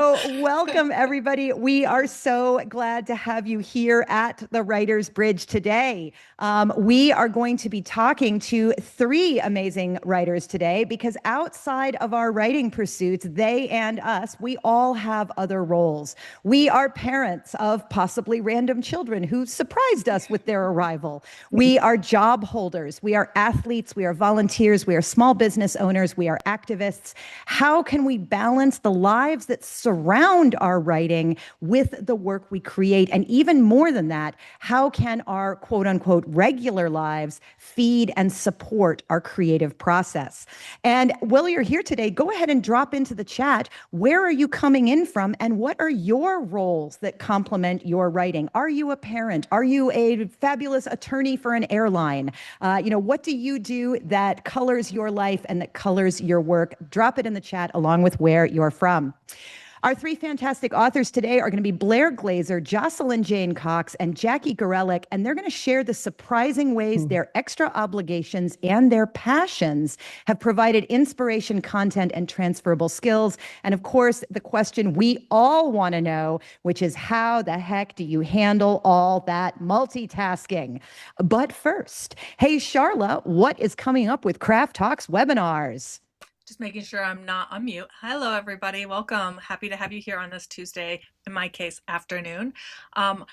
Welcome, everybody. We are so glad to have you here at the Writers Bridge today. We are going to be talking to three amazing writers today because outside of our writing pursuits, they and us, we all have other roles. We are parents of possibly random children who surprised us with their arrival. We are job holders. We are athletes. We are volunteers. We are small business owners. We are activists. How can we balance the lives that surround our writing with the work we create? And even more than that, how can our quote unquote regular lives feed and support our creative process? And while you're here today, go ahead and drop into the chat. Where are you coming in from? And what are your roles that complement your writing? Are you a parent? Are you a fabulous attorney for an airline? What do you do that colors your life and that colors your work? Drop it in the chat along with where you're from. Our three fantastic authors today are going to be Blair Glaser, Jocelyn Cox, and Jacque, and they're going to share the surprising ways their extra obligations and their passions have provided inspiration, content, and transferable skills. And of course, the question we all want to know, which is how the heck do you handle all that multitasking? But first, hey, Charla, what is coming up with Craft Talks webinars? Just making sure I'm not on mute. Hello, everybody. Welcome. Happy to have you here on this Tuesday, in my case, afternoon. One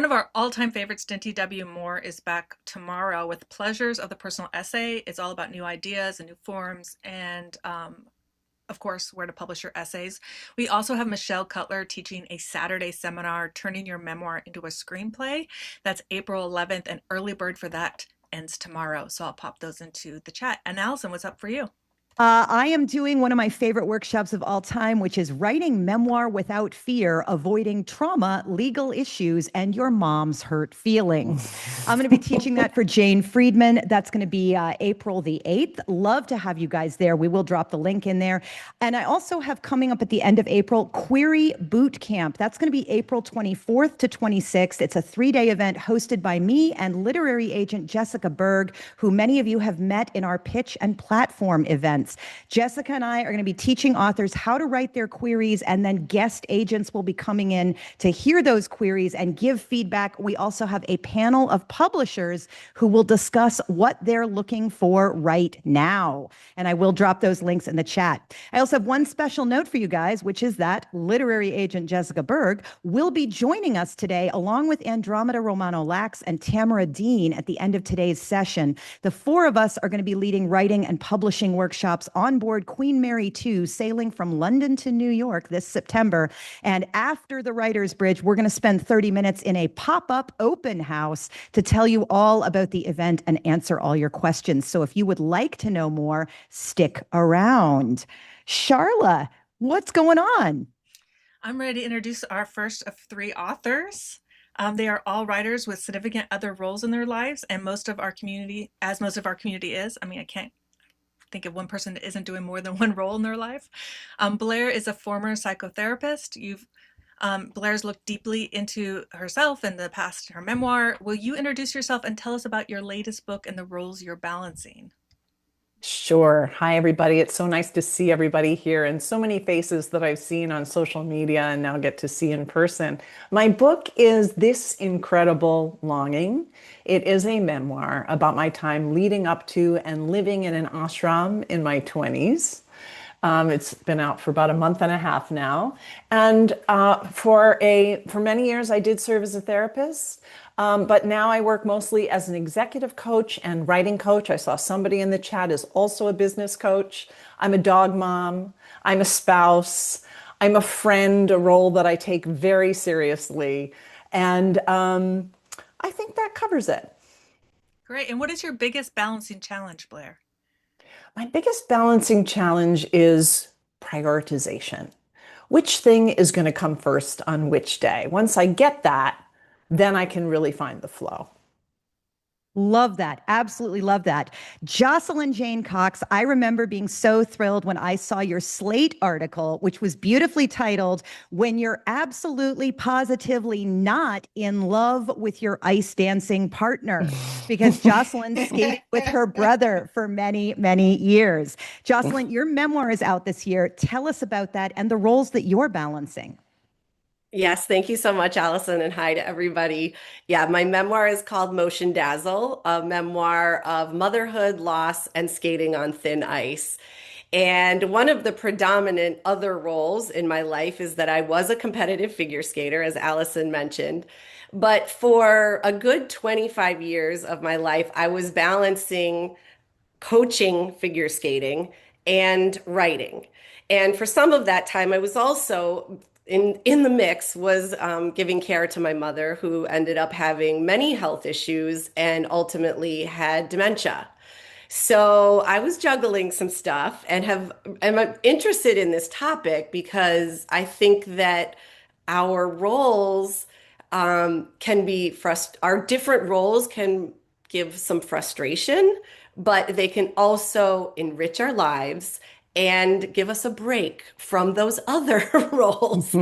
of our all-time favorites, Stinty W. Moore, is back tomorrow with Pleasures of the Personal Essay. It's all about new ideas and new forms and, of course, where to publish your essays. We also have Michelle Cutler teaching a Saturday seminar, Turning Your Memoir into a Screenplay. That's April 11th, and early bird for that ends tomorrow. So I'll pop those into the chat. And Allison, what's up for you? I am doing one of my favorite workshops of all time, which is writing memoir without fear, avoiding trauma, legal issues, and your mom's hurt feelings. I'm going to be teaching that for Jane Friedman. That's going to be April the 8th. Love to have you guys there. We will drop the link in there. And I also have coming up at the end of April, Query Boot Camp. That's going to be April 24th to 26th. It's a 3-day event hosted by me and literary agent Jessica Berg, who many of you have met in our pitch and platform events. Jessica and I are going to be teaching authors how to write their queries, and then guest agents will be coming in to hear those queries and give feedback. We also have a panel of publishers who will discuss what they're looking for right now. And I will drop those links in the chat. I also have one special note for you guys, which is that literary agent Jessica Berg will be joining us today, along with Andromeda Romano-Lax and Tamara Dean at the end of today's session. The four of us are going to be leading writing and publishing workshops on board Queen Mary 2, sailing from London to New York this September. And after the Writers Bridge, we're going to spend 30 minutes in a pop-up open house to tell you all about the event and answer all your questions. So if you would like to know more, stick around. Charla, what's going on? I'm ready to introduce our first of three authors. They are all writers with significant other roles in their lives, and most of our community is. I mean, I can't think of one person that isn't doing more than one role in their life. Blair is a former psychotherapist. Blair's looked deeply into herself and the past in her memoir. Will you introduce yourself and tell us about your latest book and the roles you're balancing? Sure. Hi, everybody. It's so nice to see everybody here and so many faces that I've seen on social media and now get to see in person. My book is This Incredible Longing. It is a memoir about my time leading up to and living in an ashram in my 20s. It's been out for about a month and a half now. And for many years, I did serve as a therapist. But now I work mostly as an executive coach and writing coach. I saw somebody in the chat is also a business coach. I'm a dog mom. I'm a spouse. I'm a friend, a role that I take very seriously. And I think that covers it. Great. And what is your biggest balancing challenge, Blair? My biggest balancing challenge is prioritization. Which thing is going to come first on which day? Once I get that, then I can really find the flow. Love that. Absolutely love that. Jocelyn Jane Cox, I remember being so thrilled when I saw your Slate article, which was beautifully titled, When You're Absolutely Positively Not in Love with Your Ice Dancing Partner, because Jocelyn skated with her brother for many, many years. Jocelyn, your memoir is out this year. Tell us about that and the roles that you're balancing. Yes, thank you so much, Allison, and hi to everybody. Yeah, my memoir is called Motion Dazzle, a memoir of motherhood, loss, and skating on thin ice. And one of the predominant other roles in my life is that I was a competitive figure skater, as Allison mentioned. But for a good 25 years of my life, I was balancing coaching figure skating and writing. And for some of that time, I was also in the mix was giving care to my mother, who ended up having many health issues and ultimately had dementia. So I was juggling some stuff and I'm interested in this topic because I think that our roles can be our different roles can give some frustration, but they can also enrich our lives and give us a break from those other roles. I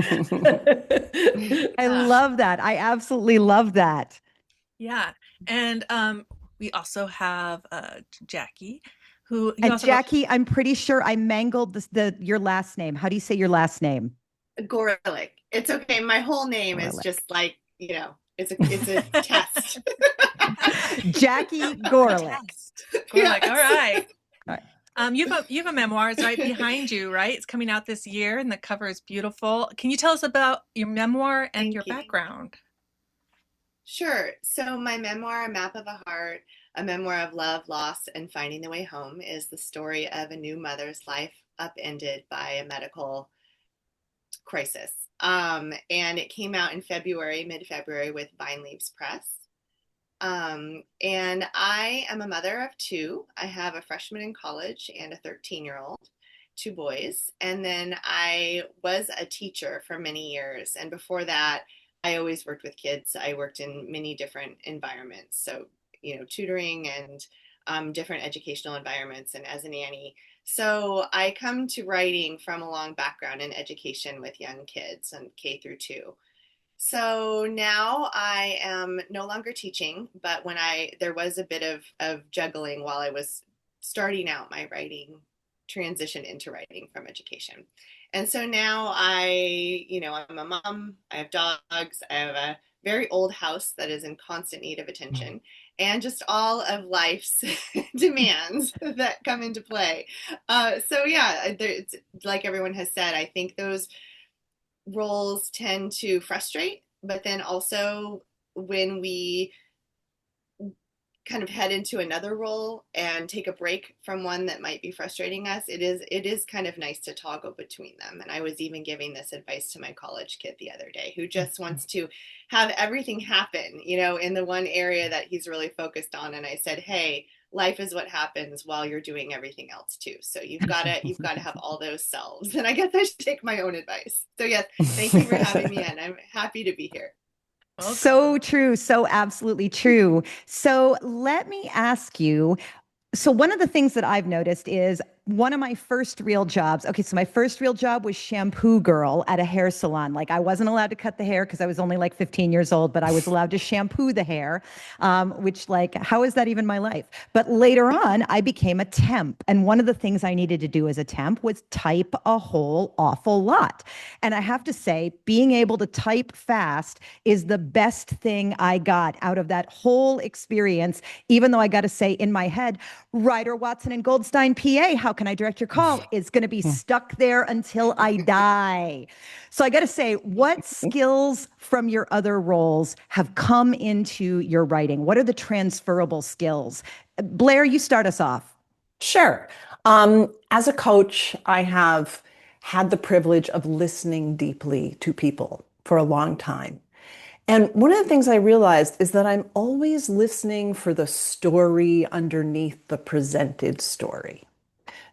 Yeah. love that. I absolutely love that. Yeah. And we also have Jackie, who you And also have a Jackie, I'm pretty sure I mangled the your last name. How do you say your last name? Gorelick. It's okay. My whole name is Gorelick. just like, it's a test. Jackie Gorelick. test. We're like, all Yes. right. All right. You have a memoir. It's right behind you, right? It's coming out this year, and the cover is beautiful. Can you tell us about your memoir and your Thank you. background? Sure. So my memoir, A Map of a Heart, a memoir of love, loss, and finding the way home, is the story of a new mother's life upended by a medical crisis. And it came out in February, mid-February, with Vine Leaves Press. And I am a mother of two. I have a freshman in college and a 13-year-old, two boys. And then I was a teacher for many years. And before that, I always worked with kids. I worked in many different environments. So, tutoring and different educational environments and as a nanny. So I come to writing from a long background in education with young kids and K through 2. So now I am no longer teaching, but there was a bit of juggling while I was starting out my writing transition into writing from education. And so now I'm a mom, I have dogs, I have a very old house that is in constant need of attention, and just all of life's demands that come into play. So yeah, it's like everyone has said, I think those roles tend to frustrate, but then also when we kind of head into another role and take a break from one that might be frustrating us, it is kind of nice to toggle between them. And I was even giving this advice to my college kid the other day, who just wants to have everything happen, in the one area that he's really focused on. And I said, hey, life is what happens while you're doing everything else too. So you've got to have all those selves. And I guess I should take my own advice. So yes, thank you for having me in. I'm happy to be here. So true. So absolutely true. So let me ask you. So one of the things that I've noticed is one of my first real jobs. Okay, so my first real job was shampoo girl at a hair salon. Like I wasn't allowed to cut the hair because I was only like 15 years old, but I was allowed to shampoo the hair, which like, how is that even my life? But later on, I became a temp. And one of the things I needed to do as a temp was type a whole awful lot. And I have to say, being able to type fast is the best thing I got out of that whole experience, even though I got to say in my head, Ryder, Watson, and Goldstein, PA, how can I direct your call? It's going to be stuck there until I die. So I got to say, what skills from your other roles have come into your writing? What are the transferable skills? Blair, you start us off. Sure. As a coach, I have had the privilege of listening deeply to people for a long time. And one of the things I realized is that I'm always listening for the story underneath the presented story.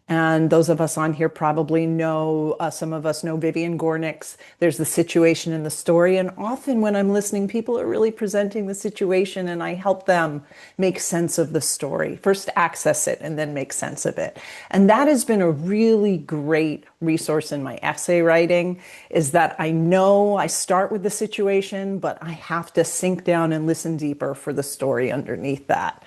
And those of us on here probably know, some of us know Vivian Gornick's There's the Situation in the Story. And often when I'm listening, people are really presenting the situation and I help them make sense of the story. First access it and then make sense of it. And that has been a really great resource in my essay writing, is that I know I start with the situation, but I have to sink down and listen deeper for the story underneath that.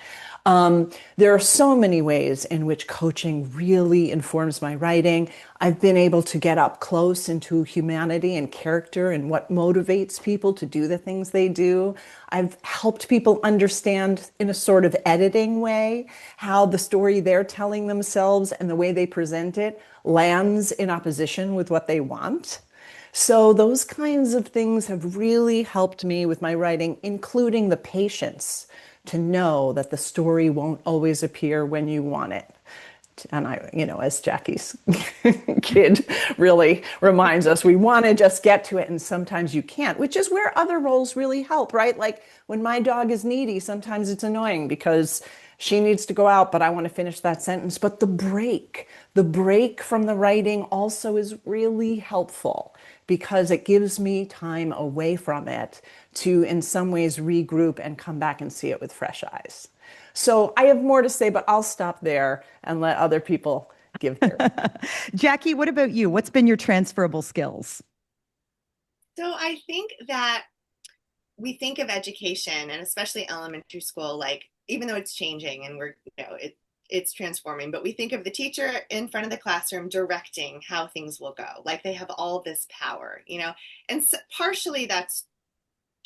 There are so many ways in which coaching really informs my writing. I've been able to get up close into humanity and character and what motivates people to do the things they do. I've helped people understand in a sort of editing way how the story they're telling themselves and the way they present it lands in opposition with what they want. So those kinds of things have really helped me with my writing, including the patience to know that the story won't always appear when you want it. And I, as Jackie's kid really reminds us, we want to just get to it and sometimes you can't, which is where other roles really help, right? Like when my dog is needy, sometimes it's annoying because she needs to go out, but I want to finish that sentence. But the break from the writing also is really helpful because it gives me time away from it to, in some ways, regroup and come back and see it with fresh eyes. So I have more to say, but I'll stop there and let other people give their. Jackie, what about you? What's been your transferable skills? So I think that we think of education and especially elementary school, like even though it's changing and it's transforming, but we think of the teacher in front of the classroom directing how things will go. Like they have all this power, and so partially that's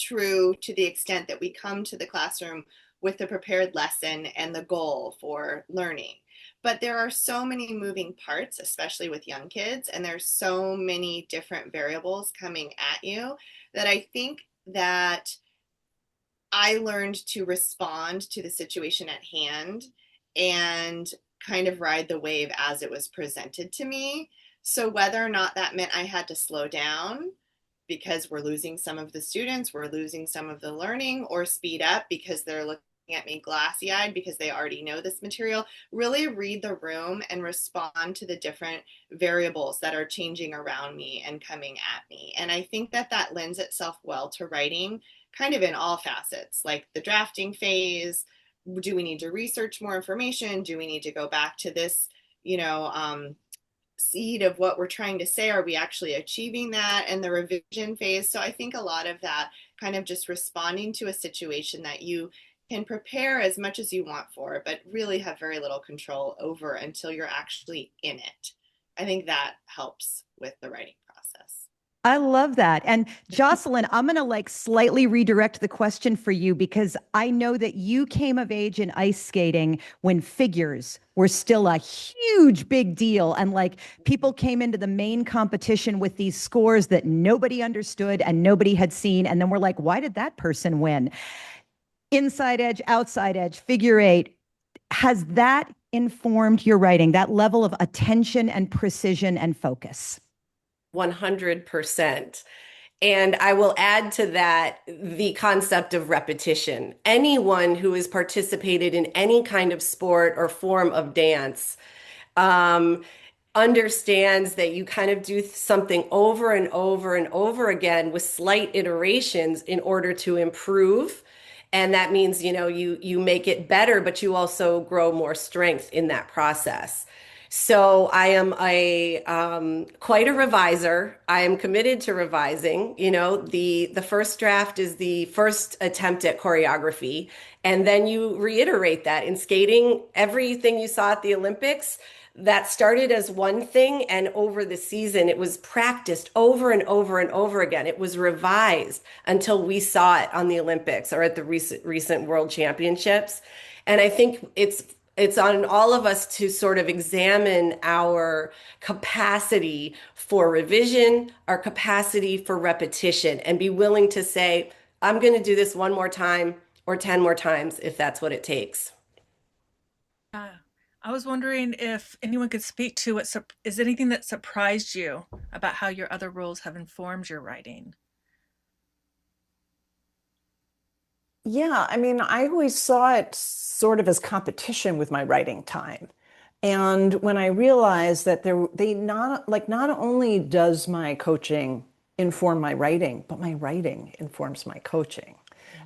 true to the extent that we come to the classroom with the prepared lesson and the goal for learning. But there are so many moving parts, especially with young kids, and there's so many different variables coming at you that I think that I learned to respond to the situation at hand and kind of ride the wave as it was presented to me. So whether or not that meant I had to slow down because we're losing some of the students, we're losing some of the learning, or speed up because they're looking at me glassy eyed because they already know this material, really read the room and respond to the different variables that are changing around me and coming at me. And I think that that lends itself well to writing kind of in all facets, like the drafting phase. Do we need to research more information? Do we need to go back to this, seed of what we're trying to say? Are we actually achieving that? And the revision phase. So I think a lot of that kind of just responding to a situation that you can prepare as much as you want for, but really have very little control over until you're actually in it. I think that helps with the writing process. I love that. And Jocelyn, I'm going to slightly redirect the question for you because I know that you came of age in ice skating when figures were still a huge big deal. And people came into the main competition with these scores that nobody understood and nobody had seen. And then we're like, why did that person win? Inside edge, outside edge, figure eight. Has that informed your writing, that level of attention and precision and focus? 100%. And I will add to that the concept of repetition. Anyone who has participated in any kind of sport or form of dance understands that you kind of do something over and over and over again with slight iterations in order to improve. And that means, you make it better, but you also grow more strength in that process. So I am quite a reviser. I am committed to revising. The first draft is the first attempt at choreography, and then you reiterate that in skating. Everything you saw at the Olympics, that started as one thing, and over the season, it was practiced over and over and over again. It was revised until we saw it on the Olympics or at the recent World Championships. And I think it's on all of us to sort of examine our capacity for revision, our capacity for repetition, and be willing to say, I'm going to do this one more time or 10 more times if that's what it takes. I was wondering if anyone could speak to is anything that surprised you about how your other roles have informed your writing? Yeah, I mean, I always saw it sort of as competition with my writing time. And when I realized that not only does my coaching inform my writing, but my writing informs my coaching.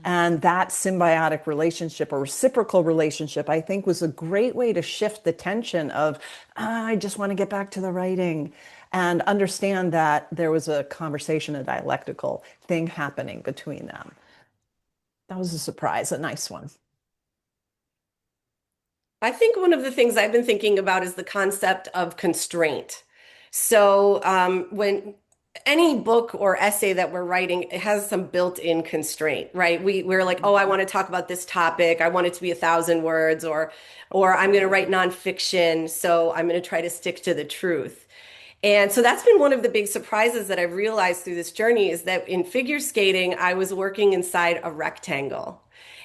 And that symbiotic relationship or reciprocal relationship, I think, was a great way to shift the tension of, I just want to get back to the writing and understand that there was a conversation, a dialectical thing happening between them. That was a surprise, a nice one. I think one of the things I've been thinking about is the concept of constraint. So when any book or essay that we're writing, it has some built-in constraint, right? We're like, oh, I want to talk about this topic. I want it to be 1,000 words, or I'm going to write nonfiction, so I'm going to try to stick to the truth. And so that's been one of the big surprises that I've realized through this journey is that in figure skating, I was working inside a rectangle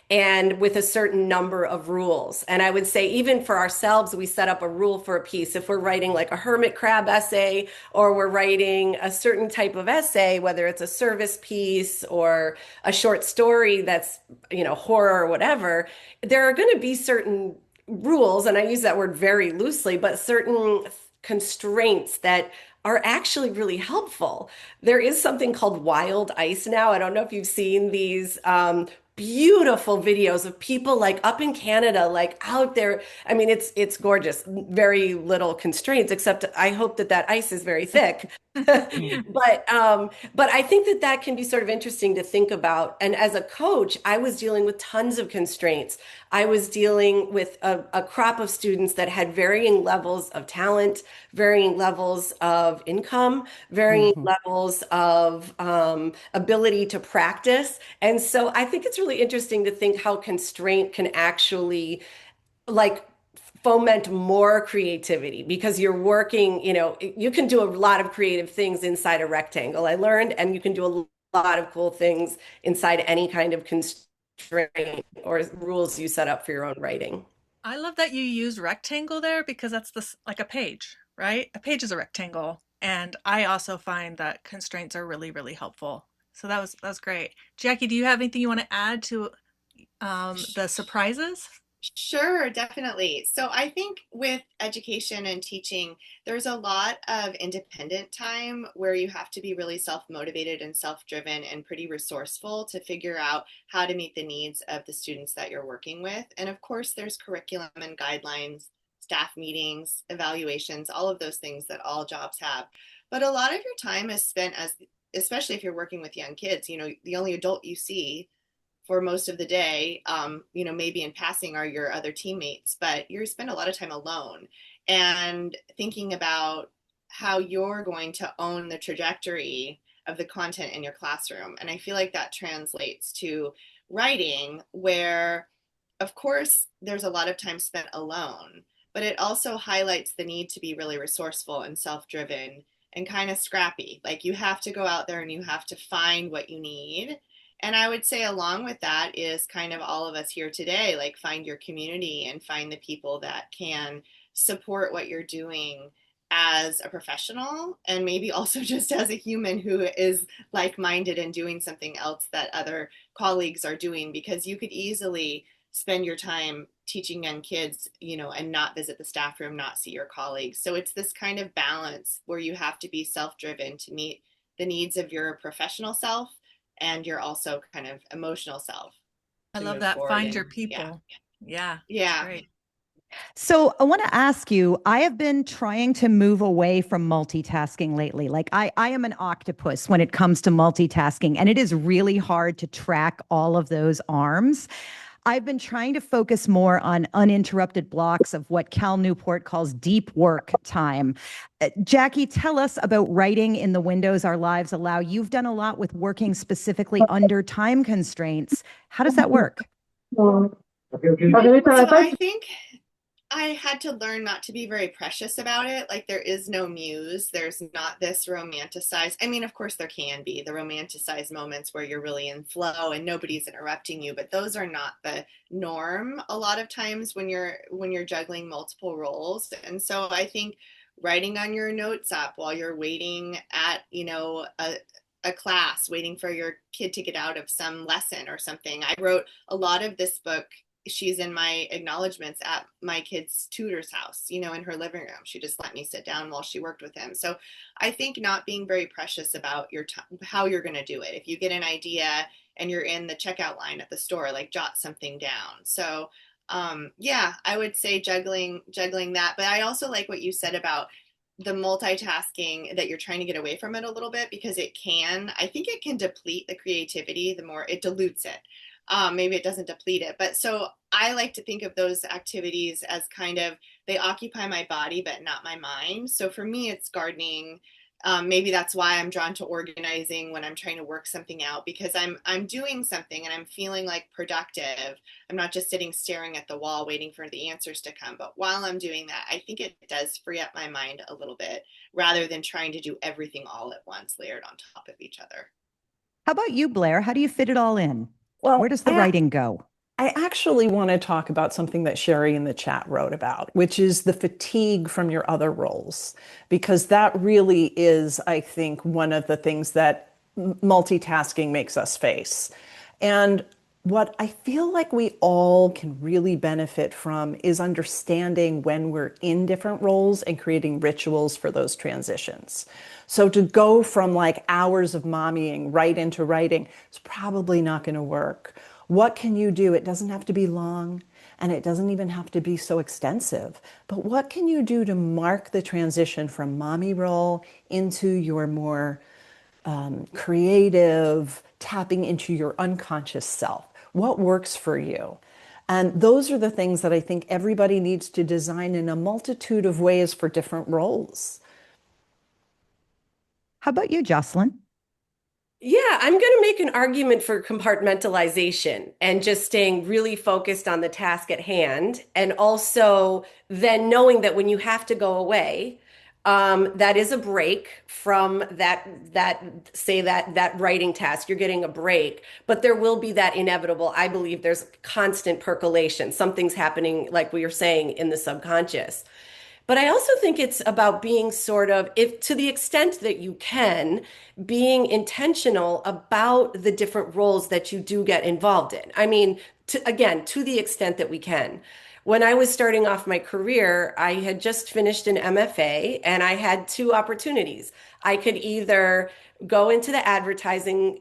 and with a certain number of rules. And I would say, even for ourselves, we set up a rule for a piece. If we're writing like a hermit crab essay, or we're writing a certain type of essay, whether it's a service piece or a short story that's, horror or whatever, there are going to be certain rules, and I use that word very loosely, but certain constraints that are actually really helpful. There is something called wild ice now. I don't know if you've seen these beautiful videos of people like up in Canada, like out there. I mean, it's gorgeous. Very little constraints, except I hope that ice is very thick. But I think that can be sort of interesting to think about. And as a coach, I was dealing with tons of constraints. I was dealing with a crop of students that had varying levels of talent, varying levels of income, varying levels of ability to practice. And so I think it's really interesting to think how constraint can actually like foment more creativity, because you're working, you can do a lot of creative things inside a rectangle, I learned, and you can do a lot of cool things inside any kind of constraint or rules you set up for your own writing. I love that you use rectangle there, because that's like a page, right? A page is a rectangle. And I also find that constraints are really, really helpful. So that was great. Jackie, do you have anything you want to add to the surprises? Sure, definitely. So I think with education and teaching, there's a lot of independent time where you have to be really self-motivated and self-driven and pretty resourceful to figure out how to meet the needs of the students that you're working with. And of course, there's curriculum and guidelines, staff meetings, evaluations, all of those things that all jobs have. But a lot of your time is spent especially if you're working with young kids, the only adult you see for most of the day, maybe in passing are your other teammates, but you spend a lot of time alone and thinking about how you're going to own the trajectory of the content in your classroom. And I feel like that translates to writing, where, of course, there's a lot of time spent alone, but it also highlights the need to be really resourceful and self-driven and kind of scrappy. Like, you have to go out there and you have to find what you need. And I would say along with that is kind of all of us here today, like, find your community and find the people that can support what you're doing as a professional, and maybe also just as a human who is like-minded and doing something else that other colleagues are doing, because you could easily spend your time teaching young kids, and not visit the staff room, not see your colleagues. So it's this kind of balance where you have to be self-driven to meet the needs of your professional self and your also kind of emotional self I to love move that. forward. Find your And people. Yeah. yeah. Great. So I want to ask you, I have been trying to move away from multitasking lately. Like, I am an octopus when it comes to multitasking, and it is really hard to track all of those arms. I've been trying to focus more on uninterrupted blocks of what Cal Newport calls deep work time. Jackie, tell us about writing in the windows our lives allow. You've done a lot with working specifically under time constraints. How does that work? So I think I had to learn not to be very precious about it. Like, there is no muse. There's not this romanticized. I mean, of course, there can be the romanticized moments where you're really in flow and nobody's interrupting you, but those are not the norm a lot of times when you're juggling multiple roles. And so I think writing on your notes app while you're waiting at, a class, waiting for your kid to get out of some lesson or something. I wrote a lot of this book she's in my acknowledgments at my kid's tutor's house, in her living room. She just let me sit down while she worked with him. So I think not being very precious about your how you're going to do it. If you get an idea and you're in the checkout line at the store, like jot something down. So yeah, I would say juggling that. But I also like what you said about the multitasking, that you're trying to get away from it a little bit, because I think it can deplete the creativity. The more it dilutes it, maybe it doesn't deplete it. But so I like to think of those activities as kind of, they occupy my body but not my mind. So for me, it's gardening. Maybe that's why I'm drawn to organizing when I'm trying to work something out, because I'm doing something and I'm feeling like productive. I'm not just sitting staring at the wall waiting for the answers to come. But while I'm doing that, I think it does free up my mind a little bit, rather than trying to do everything all at once, layered on top of each other. How about you, Blair? How do you fit it all in? Where Well, does the writing go? I actually want to talk about something that Sherry in the chat wrote about, which is the fatigue from your other roles, because that really is, I think, one of the things that multitasking makes us face. And what I feel like we all can really benefit from is understanding when we're in different roles and creating rituals for those transitions. So to go from like hours of mommying right into writing is probably not going to work. What can you do? It doesn't have to be long and it doesn't even have to be so extensive. But what can you do to mark the transition from mommy role into your more creative, tapping into your unconscious self? What works for you? And those are the things that I think everybody needs to design in a multitude of ways for different roles. How about you, Jocelyn? Yeah, I'm going to make an argument for compartmentalization and just staying really focused on the task at hand. And also then knowing that when you have to go away, that is a break from that writing task. You're getting a break, but there will be that inevitable. I believe there's constant percolation. Something's happening, like we were saying, in the subconscious. But I also think it's about being sort of, if to the extent that you can, being intentional about the different roles that you do get involved in. I mean, again, to the extent that we can. When I was starting off my career, I had just finished an MFA and I had two opportunities. I could either go into the advertising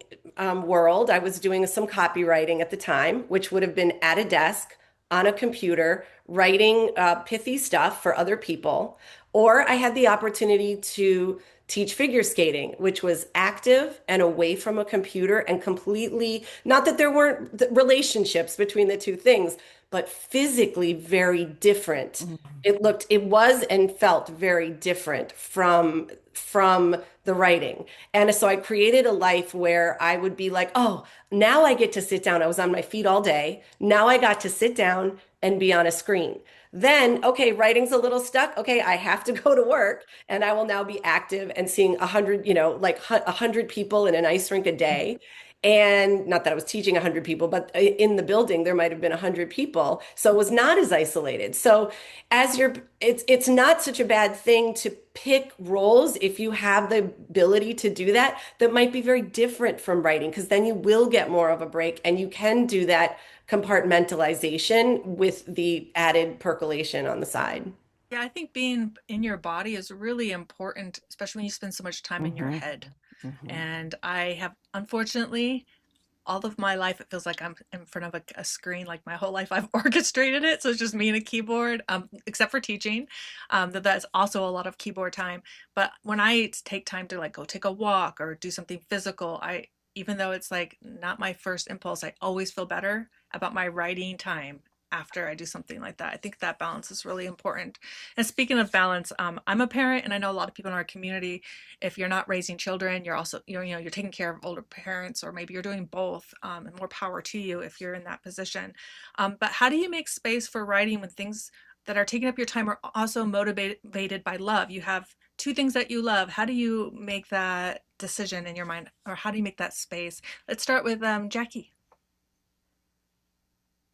world. I was doing some copywriting at the time, which would have been at a desk on a computer writing pithy stuff for other people. Or I had the opportunity to teach figure skating, which was active and away from a computer and completely, not that there weren't relationships between the two things, but physically very different. It was and felt very different from the writing. And so I created a life where I would be like, oh, now I get to sit down. I was on my feet all day. Now I got to sit down and be on a screen. Then, okay, writing's a little stuck. Okay, I have to go to work and I will now be active and seeing 100, like 100 people in an ice rink a day. And not that I was teaching 100 people, but in the building, there might have been 100 people. So it was not as isolated. So it's not such a bad thing to pick roles if you have the ability to do that, that might be very different from writing, because then you will get more of a break and you can do that compartmentalization with the added percolation on the side. Yeah, I think being in your body is really important, especially when you spend so much time in your Mhm, head. mhm. And I have, unfortunately, all of my life, it feels like I'm in front of a screen. Like my whole life, I've orchestrated it. So it's just me and a keyboard, except for teaching. That's also a lot of keyboard time. But when I take time to like go take a walk or do something physical, even though it's like not my first impulse, I always feel better about my writing time after I do something like that. I think that balance is really important. And speaking of balance, I'm a parent, and I know a lot of people in our community, if you're not raising children, you're also you're taking care of older parents, or maybe you're doing both. And more power to you if you're in that position. But how do you make space for writing when things that are taking up your time are also motivated by love? You have two things that you love. How do you make that decision in your mind, or how do you make that space? Let's start with Jacque.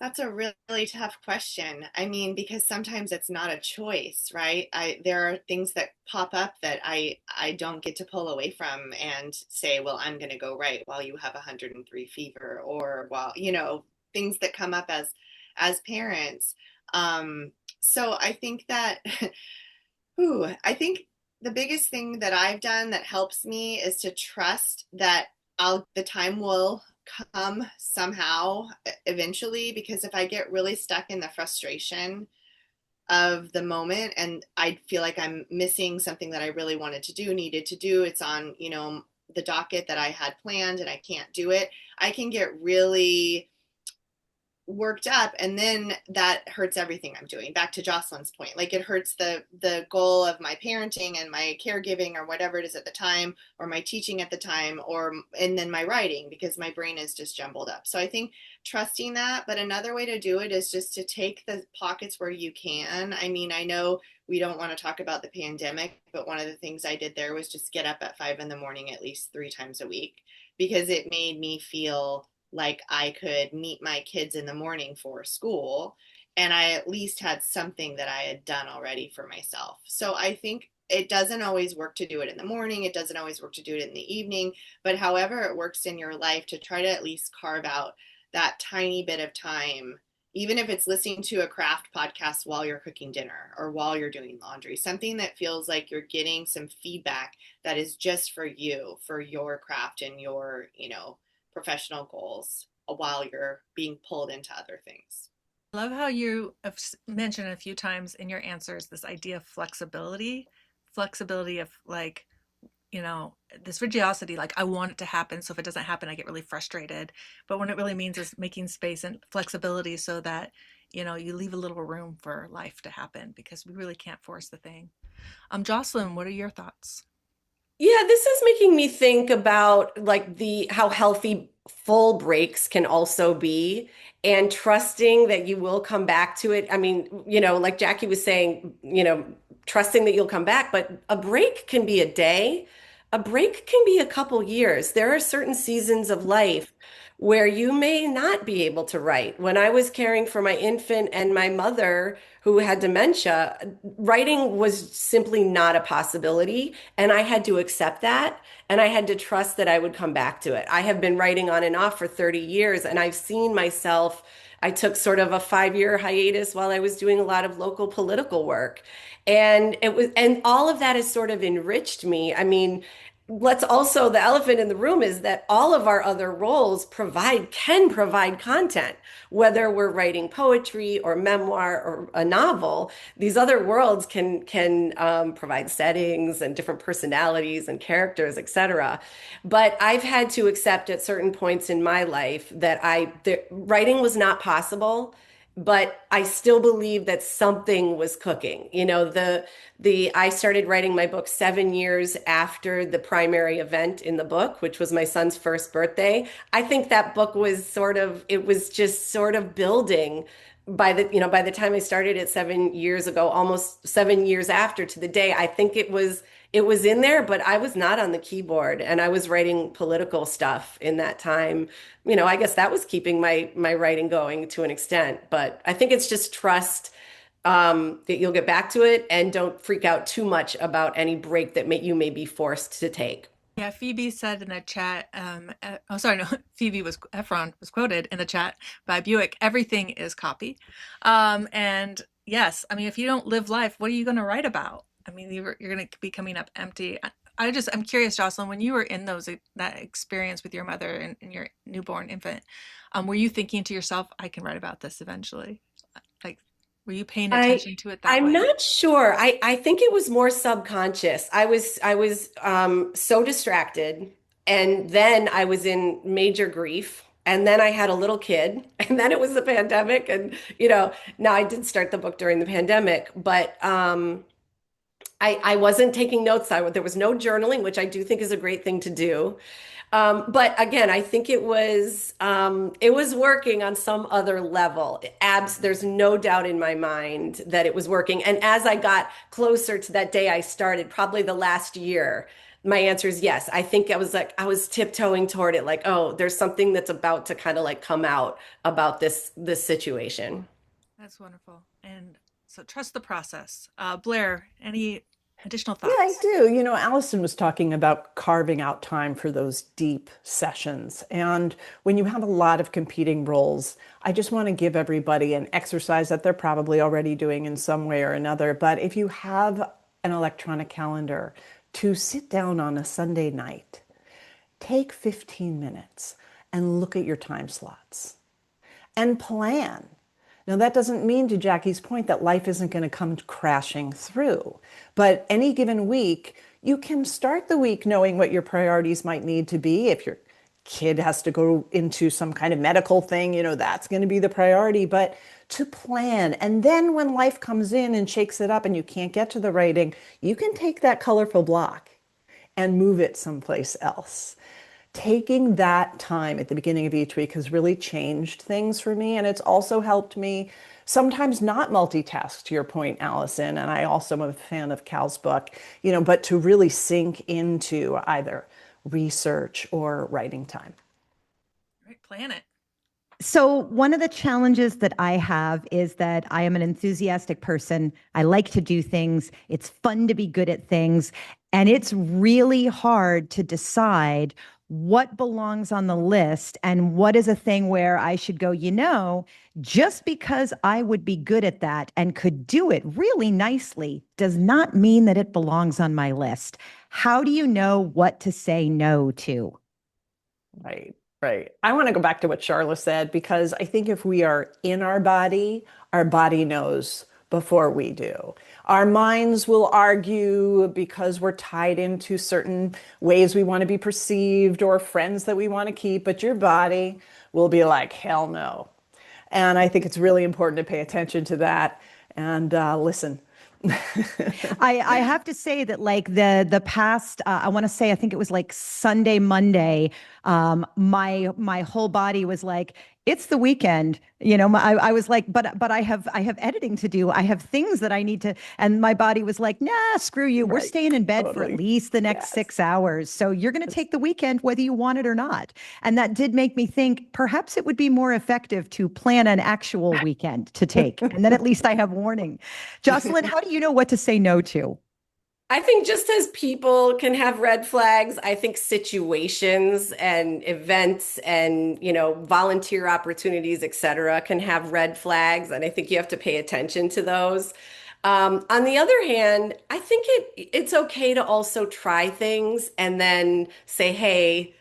That's a really tough question. I mean, because sometimes it's not a choice, right? There are things that pop up that I don't get to pull away from and say, well, I'm going to go write while you have 103 fever, or while, things that come up as parents. So I think that, I think the biggest thing that I've done that helps me is to trust that the time will come somehow eventually, because if I get really stuck in the frustration of the moment and I feel like I'm missing something that I really wanted to do, needed to do, it's on, the docket that I had planned and I can't do it, I can get really worked up, and then that hurts everything I'm doing. Back to Jocelyn's point, like it hurts the goal of my parenting and my caregiving or whatever it is at the time, or my teaching at the time, and then my writing, because my brain is just jumbled up. So I think trusting that. But another way to do it is just to take the pockets where you can. I mean, I know we don't want to talk about the pandemic, but one of the things I did there was just get up at 5 in the morning at least 3 times a week, because it made me feel like I could meet my kids in the morning for school, and I at least had something that I had done already for myself. So I think it doesn't always work to do it in the morning. It doesn't always work to do it in the evening, but however it works in your life, to try to at least carve out that tiny bit of time, even if it's listening to a craft podcast while you're cooking dinner or while you're doing laundry, something that feels like you're getting some feedback that is just for you, for your craft and your, professional goals, while you're being pulled into other things. I love how you have mentioned a few times in your answers this idea of flexibility of like, this religiosity, like I want it to happen. So if it doesn't happen, I get really frustrated. But what it really means is making space and flexibility so that, you leave a little room for life to happen, because we really can't force the thing. Jocelyn, what are your thoughts? Yeah, this is making me think about like the how healthy full breaks can also be, and trusting that you will come back to it. I mean, like Jackie was saying, trusting that you'll come back, but a break can be a day. A break can be a couple years. There are certain seasons of life where you may not be able to write. When I was caring for my infant and my mother who had dementia, writing was simply not a possibility. And I had to accept that. And I had to trust that I would come back to it. I have been writing on and off for 30 years, and I've seen myself. I took sort of a 5 year hiatus while I was doing a lot of local political work. And all of that has sort of enriched me. I mean, let's also, the elephant in the room is that all of our other roles can provide content, whether we're writing poetry or memoir or a novel. These other worlds can provide settings and different personalities and characters, etc. But I've had to accept at certain points in my life that writing was not possible, but I still believe that something was cooking. I started writing my book 7 years after the primary event in the book, which was my son's first birthday. I think that book was it was just sort of building by the time I started it 7 years ago, almost 7 years after to the day. I think it was in there, but I was not on the keyboard, and I was writing political stuff in that time. I guess that was keeping my writing going to an extent, but I think it's just trust that you'll get back to it, and don't freak out too much about any break that you may be forced to take. Yeah, Phoebe said in the chat, oh, sorry, no, Efron was quoted in the chat by Buick, everything is copy. And yes, I mean, if you don't live life, what are you going to write about? I mean, you're going to be coming up empty. I'm curious, Jocelyn, when you were in that experience with your mother and your newborn infant, were you thinking to yourself, I can write about this eventually? Like, were you paying I attention to it that I'm way? not sure. I think it was more subconscious. I was so distracted, and then I was in major grief, and then I had a little kid, and then it was the pandemic, and now I did start the book during the pandemic, but I wasn't taking notes. There was no journaling, which I do think is a great thing to do. But again, I think it was working on some other level. There's no doubt in my mind that it was working. And as I got closer to that day I started, probably the last year, my answer is yes. I think I was tiptoeing toward it, like, oh, there's something that's about to kind of like come out about this situation. That's wonderful. And so trust the process. Blair, any Additional Yeah, I thoughts? do. Allison was talking about carving out time for those deep sessions. And when you have a lot of competing roles, I just want to give everybody an exercise that they're probably already doing in some way or another. But if you have an electronic calendar, to sit down on a Sunday night, take 15 minutes and look at your time slots and plan. Now, that doesn't mean, to Jackie's point, that life isn't going to come crashing through. But any given week, you can start the week knowing what your priorities might need to be. If your kid has to go into some kind of medical thing, that's going to be the priority. But to plan. And then when life comes in and shakes it up and you can't get to the writing, you can take that colorful block and move it someplace else. Taking that time at the beginning of each week has really changed things for me. And it's also helped me sometimes not multitask, to your point, Allison. And I also am a fan of Cal's book, but to really sink into either research or writing time. Right, plan it. So, one of the challenges that I have is that I am an enthusiastic person. I like to do things. It's fun to be good at things. And it's really hard to decide what belongs on the list and what is a thing where I should go, just because I would be good at that and could do it really nicely does not mean that it belongs on my list. How do you know what to say no to? Right, right. I want to go back to what Charla said, because I think if we are in our body knows before we do. Our minds will argue because we're tied into certain ways we want to be perceived or friends that we want to keep, but your body will be like, hell no. And I think it's really important to pay attention to that and listen. I have to say that like the past I want to say I think it was like Sunday, Monday, my whole body was like, it's the weekend. I was like, but I have editing to do. I have things that I need to, and my body was like, nah, screw you. We're Right. staying in bed for at Totally. least the next Yes. 6 hours. So you're going to take the weekend whether you want it or not. And that did make me think perhaps it would be more effective to plan an actual weekend to take. And then at least I have warning. Jocelyn, how do you know what to say no to? I think just as people can have red flags, I think situations and events and, volunteer opportunities, et cetera, can have red flags. And I think you have to pay attention to those. On the other hand, I think it's okay to also try things and then say, hey,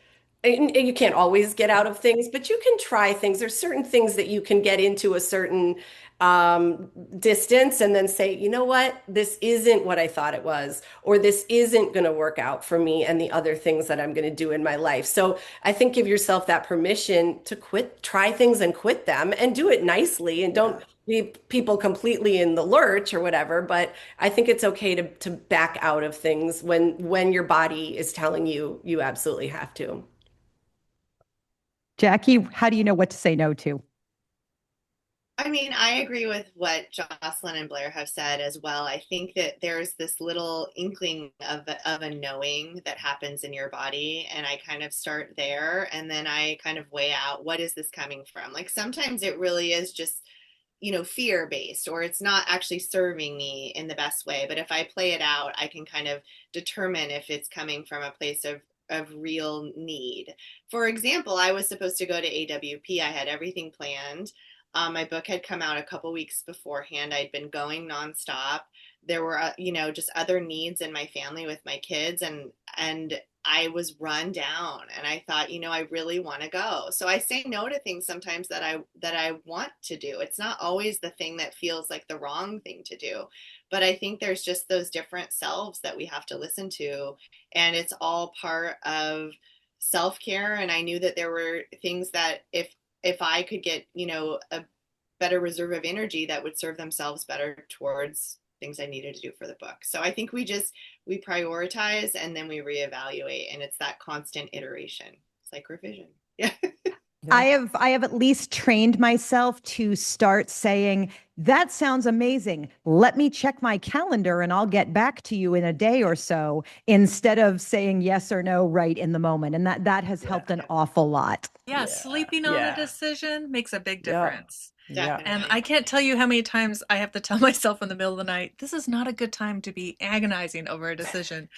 and you can't always get out of things, but you can try things. There's certain things that you can get into a certain distance and then say, you know what, this isn't what I thought it was, or this isn't going to work out for me and the other things that I'm going to do in my life. So I think give yourself that permission to try things and quit them and do it nicely and don't leave people completely in the lurch or whatever. But I think it's okay to back out of things when your body is telling you you absolutely have to. Jackie, how do you know what to say no to? I mean, I agree with what Jocelyn and Blair have said as well. I think that there's this little inkling of a knowing that happens in your body. And I kind of start there and then I kind of weigh out, what is this coming from? Like sometimes it really is just, fear based, or it's not actually serving me in the best way. But if I play it out, I can kind of determine if it's coming from a place of real need. For example, I was supposed to go to AWP. I had everything planned. My book had come out a couple weeks beforehand. I'd been going nonstop. There were, just other needs in my family with my kids, and I was run down. And I thought, I really want to go. So I say no to things sometimes that I want to do. It's not always the thing that feels like the wrong thing to do, but I think there's just those different selves that we have to listen to, and it's all part of self-care. And I knew that there were things that if I could get, a better reserve of energy, that would serve themselves better towards things I needed to do for the book. So I think we prioritize and then we reevaluate, and it's that constant iteration. It's like revision. Yeah. I have at least trained myself to start saying, that sounds amazing. Let me check my calendar and I'll get back to you in a day or so, instead of saying yes or no right in the moment. And that has Yeah. helped an awful lot. Yeah, Yeah. sleeping on a decision makes a big Yep. difference. Yep. And Definitely. I can't tell you how many times I have to tell myself in the middle of the night, this is not a good time to be agonizing over a decision.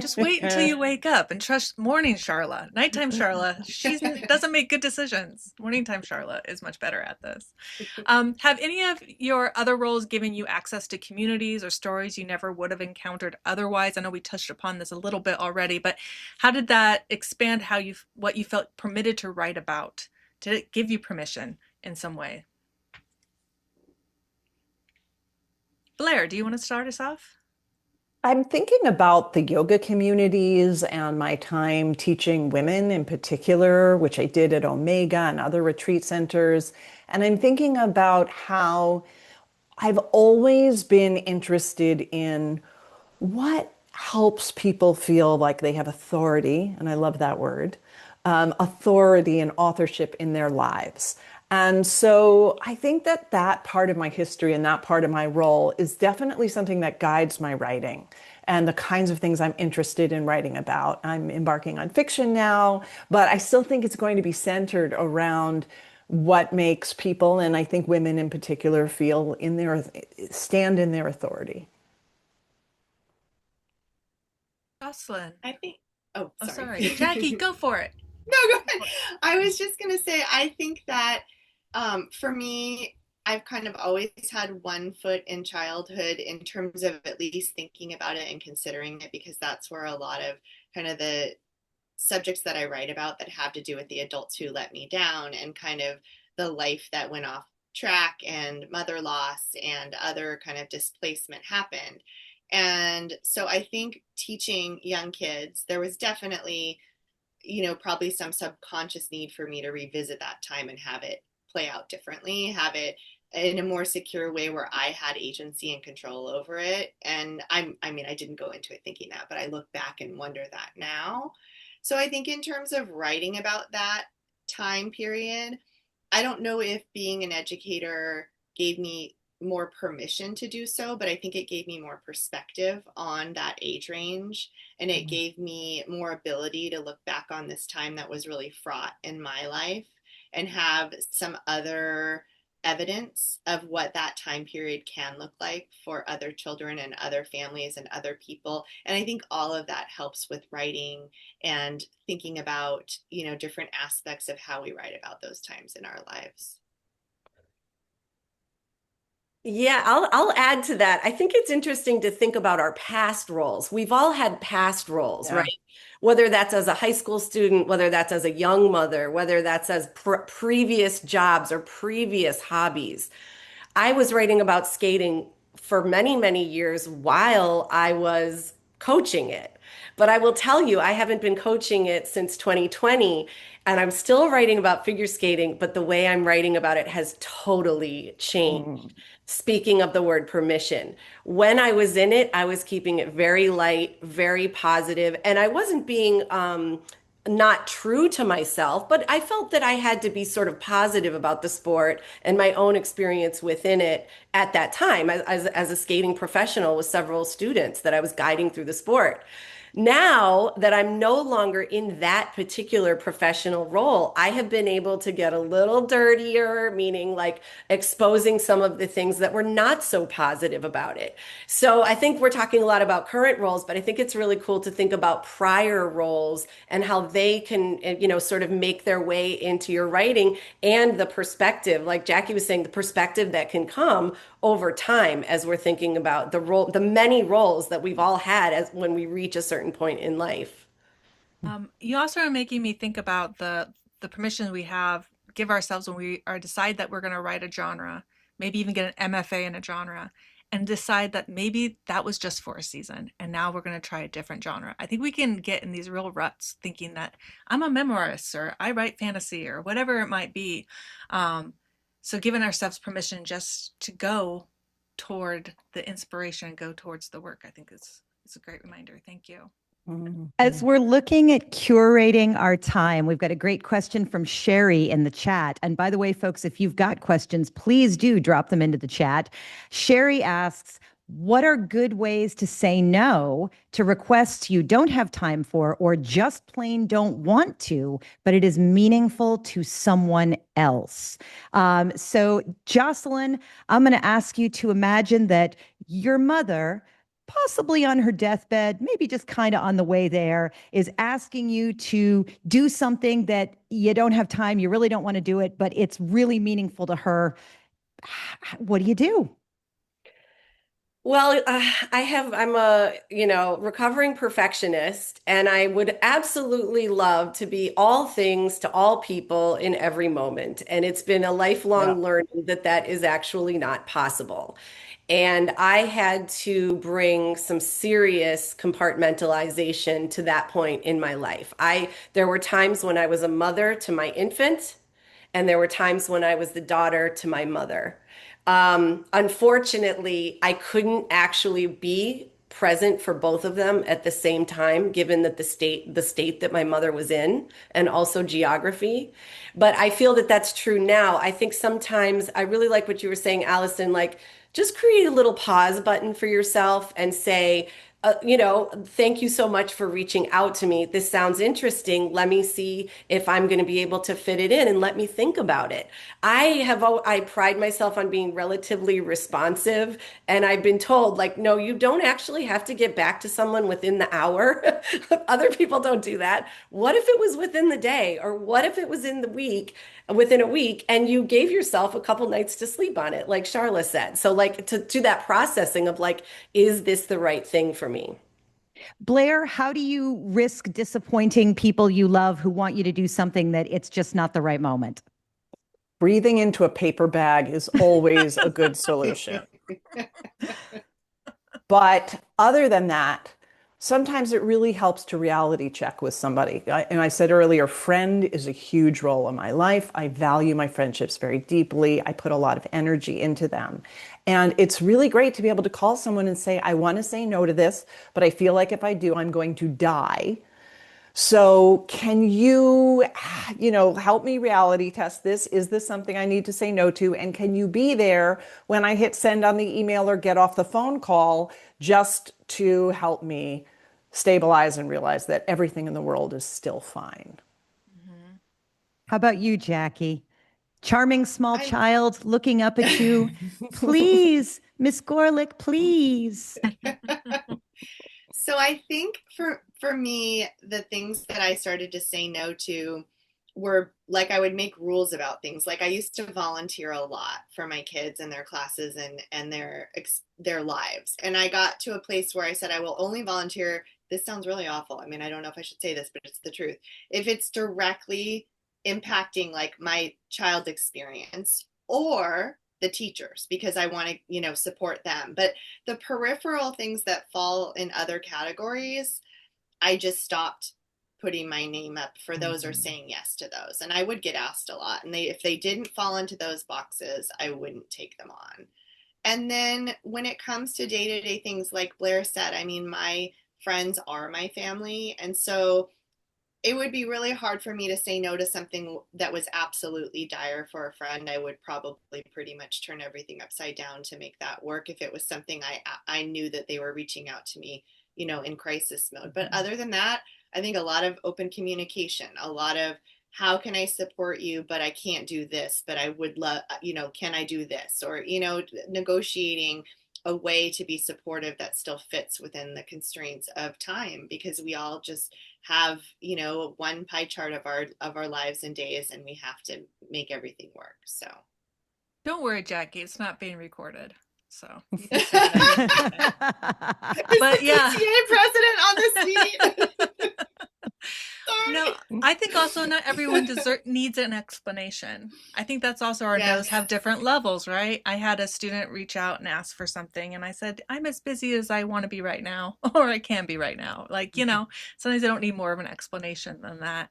Just wait until you wake up and trust morning Charla. Nighttime Charla, she doesn't make good decisions. Morning time Charla is much better at this. Have any of your other roles given you access to communities or stories you never would have encountered otherwise? I know we touched upon this a little bit already, but how did that expand what you felt permitted to write about? Did it give you permission in some way? Blair, do you want to start us off? I'm thinking about the yoga communities and my time teaching women in particular, which I did at Omega and other retreat centers. And I'm thinking about how I've always been interested in what helps people feel like they have authority, and I love that word, authority and authorship in their lives. And so I think that that part of my history and that part of my role is definitely something that guides my writing and the kinds of things I'm interested in writing about. I'm embarking on fiction now, but I still think it's going to be centered around what makes people, and I think women in particular, stand in their authority. Jocelyn. I think, oh, Oh, sorry. sorry. Jackie, go for it. No, go ahead. I was just going to say, I think that for me, I've kind of always had one foot in childhood in terms of at least thinking about it and considering it, because that's where a lot of kind of the subjects that I write about that have to do with the adults who let me down and kind of the life that went off track and mother loss and other kind of displacement happened. And so I think teaching young kids, there was definitely, probably some subconscious need for me to revisit that time and have it play out differently, have it in a more secure way where I had agency and control over it. And I mean, I didn't go into it thinking that, but I look back and wonder that now. So I think in terms of writing about that time period, I don't know if being an educator gave me more permission to do so, but I think it gave me more perspective on that age range. And it gave me more ability to look back on this time that was really fraught in my life and have some other evidence of what that time period can look like for other children and other families and other people. And I think all of that helps with writing and thinking about, different aspects of how we write about those times in our lives. Yeah, I'll add to that. I think it's interesting to think about our past roles. We've all had past roles, Yeah. right? Whether that's as a high school student, whether that's as a young mother, whether that's as previous jobs or previous hobbies. I was writing about skating for many, many years while I was coaching it. But I will tell you, I haven't been coaching it since 2020, and I'm still writing about figure skating, but the way I'm writing about it has totally changed. Mm. Speaking of the word permission, when I was in it, I was keeping it very light, very positive, and I wasn't being not true to myself, but I felt that I had to be sort of positive about the sport and my own experience within it at that time as a skating professional with several students that I was guiding through the sport. Now that I'm no longer in that particular professional role, I have been able to get a little dirtier, meaning like exposing some of the things that were not so positive about it. So I think we're talking a lot about current roles, but I think it's really cool to think about prior roles and how they can, sort of make their way into your writing and the perspective, like Jackie was saying, the perspective that can come over time as we're thinking about the many roles that we've all had as when we reach a certain point in life. You also are making me think about the permission we have give ourselves when we are decide that we're going to write a genre, maybe even get an MFA in a genre, and decide that maybe that was just for a season, and now we're going to try a different genre. I think we can get in these real ruts thinking that I'm a memoirist or I write fantasy or whatever it might be. So giving ourselves permission just to go toward the inspiration, go towards the work, I think is a great reminder. Thank you. As we're looking at curating our time, we've got a great question from Sherry in the chat. And by the way, folks, if you've got questions, please do drop them into the chat. Sherry asks, what are good ways to say no to requests you don't have time for or just plain don't want to, but it is meaningful to someone else? So, Jocelyn, I'm going to ask you to imagine that your mother, possibly on her deathbed, maybe just kind of on the way there, is asking you to do something that you don't have time, you really don't want to do it, but it's really meaningful to her. What do you do? Well, I'm a, recovering perfectionist, and I would absolutely love to be all things to all people in every moment. And it's been a Yeah. lifelong learning that that is actually not possible. And I had to bring some serious compartmentalization to that point in my life. There were times when I was a mother to my infant, and there were times when I was the daughter to my mother. Unfortunately, I couldn't actually be present for both of them at the same time, given that the state that my mother was in, and also geography. But I feel that that's true now. I think sometimes I really like what you were saying, Allison, like just create a little pause button for yourself and say, thank you so much for reaching out to me. This sounds interesting. Let me see if I'm going to be able to fit it in, and let me think about it. I pride myself on being relatively responsive, and I've been told, like, no, you don't actually have to get back to someone within the hour. Other people don't do that. What if it was within the day, or what if it was within a week, and you gave yourself a couple nights to sleep on it, like Charla said. So like to that processing of like, is this the right thing for me? Blair, how do you risk disappointing people you love who want you to do something that it's just not the right moment? Breathing into a paper bag is always a good solution. But other than that, sometimes it really helps to reality check with somebody. And I said earlier, friend is a huge role in my life. I value my friendships very deeply. I put a lot of energy into them. And it's really great to be able to call someone and say, I want to say no to this, but I feel like if I do, I'm going to die. So can you, help me reality test this? Is this something I need to say no to? And can you be there when I hit send on the email or get off the phone call just to help me stabilize and realize that everything in the world is still fine? How about you, Jackie? Charming small I'm child looking up at you. Please, Miss Gorelick, please. So I think for me, the things that I started to say no to were like I would make rules about things. Like I used to volunteer a lot for my kids and their classes and their lives. And I got to a place where I said I will only volunteer. This sounds really awful. I mean, I don't know if I should say this, but it's the truth. If it's directly impacting like my child's experience or the teachers because I want to, support them. But the peripheral things that fall in other categories, I just stopped putting my name up for those or saying yes to those. And I would get asked a lot. And if they didn't fall into those boxes, I wouldn't take them on. And then when it comes to day-to-day things, like Blair said, I mean, my friends are my family. And so it would be really hard for me to say no to something that was absolutely dire for a friend. I would probably pretty much turn everything upside down to make that work if it was something I knew that they were reaching out to me, in crisis mode. But other than that, I think a lot of open communication, a lot of how can I support you, but I can't do this, but I would love, can I do this? Or, negotiating a way to be supportive that still fits within the constraints of time, because we all just have one pie chart of our lives and days, and we have to make everything work. So Don't worry, Jackie, it's not being recorded. So you is can say that. But the yeah. PTA president on the seat? No, I think also not everyone needs an explanation. I think that's also our Yes. no's have different levels, right? I had a student reach out and ask for something, and I said, I'm as busy as I want to be right now, or I can be right now. Like, sometimes I don't need more of an explanation than that.